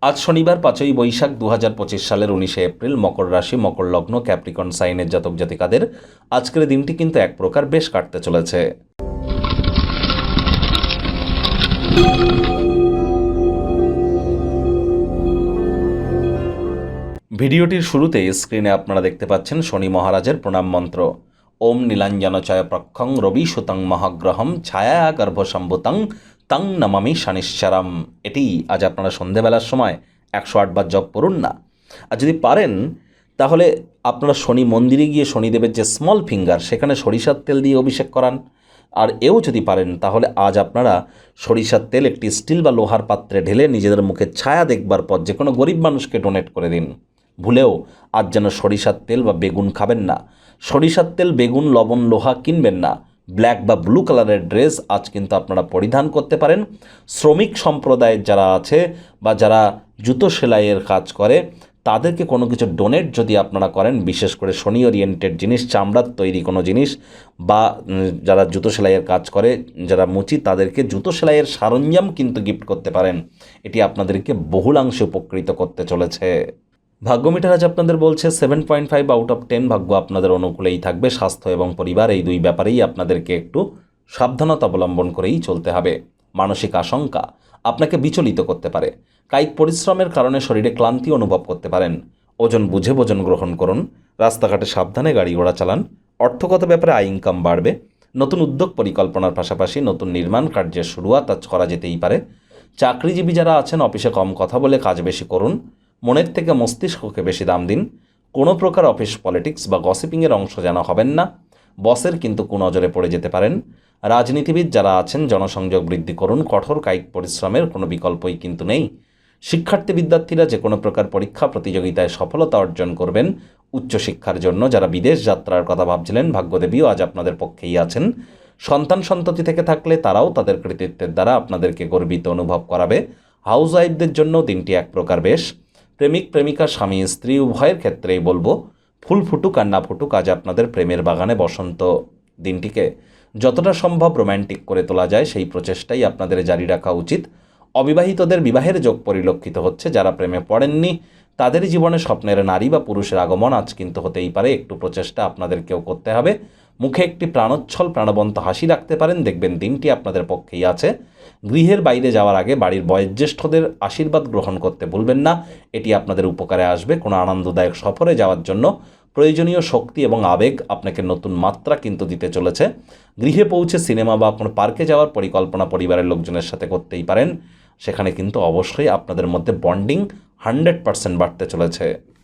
আজ শনিবার 5ই বৈশাখ 2025 সালের 19শে এপ্রিল, মকর রাশি, মকর লগ্ন, ক্যাপ্রিকন সাইনের জাতক জাতিকাদের আজকের দিনটি কিন্তু এক প্রকার বেশ কাটতে চলেছে। ভিডিওটির শুরুতে স্ক্রিনে আপনারা দেখতে পাচ্ছেন শনি মহারাজের প্রণাম মন্ত্র। ওম নীলাঞ্জনচয় প্রক্ষং রবি সুতং মহাগ্রহম ছায়া গর্ভসম্ভুতং তং নমামি শনিশ্চরম। এটি আজ আপনারা সন্ধেবেলার সময় 108 বার জপ করুন না। আর যদি পারেন তাহলে আপনারা শনি মন্দিরে গিয়ে শনিদেবের যে স্মল ফিঙ্গার সেখানে সরিষার তেল দিয়ে অভিষেক করান। আর এও যদি পারেন তাহলে আজ আপনারা সরিষার তেল একটি স্টিল বা লোহার পাত্রে ঢেলে নিজেদের মুখে ছায়া দেখবার পর যে কোনো গরিব মানুষকে ডোনেট করে দিন। ভুলেও আজ যেন সরিষার তেল বা বেগুন খাবেন না। সরিষার তেল, বেগুন, লবণ, লোহা কিনবেন না। ব্ল্যাক বা ব্লু কালারের ড্রেস আজ কিন্তু আপনারা পরিধান করতে পারেন। শ্রমিক সম্প্রদায়ের যারা আছে বা যারা জুতো সেলাইয়ের কাজ করে তাদেরকে কোনো কিছু ডোনেট যদি আপনারা করেন, বিশেষ করে শনি ওরিয়েন্টেড জিনিস, চামড়ার তৈরি কোনো জিনিস, বা যারা জুতো সেলাইয়ের কাজ করে, যারা মুচি, তাদেরকে জুতো সেলাইয়ের সরঞ্জাম কিন্তু গিফট করতে পারেন। এটি আপনাদেরকে বহুলাংশে উপকৃত করতে চলেছে। ভাগ্য মিটার আজ আপনাদের বলছে 7.5 আউট অফ 10 ভাগ্য আপনাদের অনুকূলেই থাকবে। স্বাস্থ্য এবং পরিবার এই দুই ব্যাপারেই আপনাদেরকে একটু সাবধানতা অবলম্বন করেই চলতে হবে। মানসিক আশঙ্কা আপনাকে বিচলিত করতে পারে। কায়িক পরিশ্রমের কারণে শরীরে ক্লান্তি অনুভব করতে পারেন। ওজন বুঝে ভোজন গ্রহণ করুন। রাস্তাঘাটে সাবধানে গাড়ি ঘোড়া চালান। অর্থগত ব্যাপারে আয় ইনকাম বাড়বে। নতুন উদ্যোগ পরিকল্পনার পাশাপাশি নতুন নির্মাণ কার্যের শুরুয়াত আজ করা যেতেই পারে। চাকরিজীবী যারা আছেন অফিসে কম কথা বলে কাজ বেশি করুন। মনের থেকে মস্তিষ্ককে বেশি দাম দিন। কোনো প্রকার অফিস পলিটিক্স বা গসিপিংয়ের অংশ যেন হবেন না। বসের কিন্তু কুনজরে পড়ে যেতে পারেন। রাজনীতিবিদ যারা আছেন জনসংযোগ বৃদ্ধি করুন। কঠোর কায়িক পরিশ্রমের কোনো বিকল্পই কিন্তু নেই। শিক্ষার্থী বিদ্যার্থীরা যে কোনো প্রকার পরীক্ষা প্রতিযোগিতায় সফলতা অর্জন করবেন। উচ্চশিক্ষার জন্য যারা বিদেশ যাত্রার কথা ভাবছিলেন, ভাগ্যদেবীও আজ আপনাদের পক্ষেই আছেন। সন্তান সন্ততি থেকে থাকলে তারাও তাদের কৃতিত্বের দ্বারা আপনাদেরকে গর্বিত অনুভব করাবে। হাউস ওয়াইফদের জন্য দিনটি এক প্রকার বেশ। প্রেমিক প্রেমিকা, স্বামী স্ত্রী উভয়ের ক্ষেত্রেই বলবো, ফুল ফুটুক আর না ফুটুক, আজ আপনাদের প্রেমের বাগানে বসন্ত। দিনটিকে যতটা সম্ভব রোম্যান্টিক করে তোলা যায় সেই প্রচেষ্টাই আপনাদের জারি রাখা উচিত। অবিবাহিতদের বিবাহের যোগ পরিলক্ষিত হচ্ছে। যারা প্রেমে পড়েননি তাদের জীবনে স্বপ্নের নারী বা পুরুষের আগমন আজ কিন্তু হতেই পারে। একটু প্রচেষ্টা আপনাদেরকেও করতে হবে। মুখে একটি প্রাণোচ্ছল প্রাণবন্ত হাসি রাখতে পারেন, দেখবেন দিনটি আপনাদের পক্ষেই আছে। গৃহের বাইরে যাওয়ার আগে বাড়ির বয়োজ্যেষ্ঠদের আশীর্বাদ গ্রহণ করতে ভুলবেন না। এটি আপনাদের উপকারে আসবে। কোনো আনন্দদায়ক সফরে যাওয়ার জন্য প্রয়োজনীয় শক্তি এবং আবেগ আপনাকে নতুন মাত্রা কিন্তু দিতে চলেছে। গৃহে পৌঁছে সিনেমা বা কোনো পার্কে যাওয়ার পরিকল্পনা পরিবারের লোকজনের সাথে করতেই পারেন। সেখানে কিন্তু অবশ্যই আপনাদের মধ্যে বন্ডিং 100% বাড়তে চলেছে।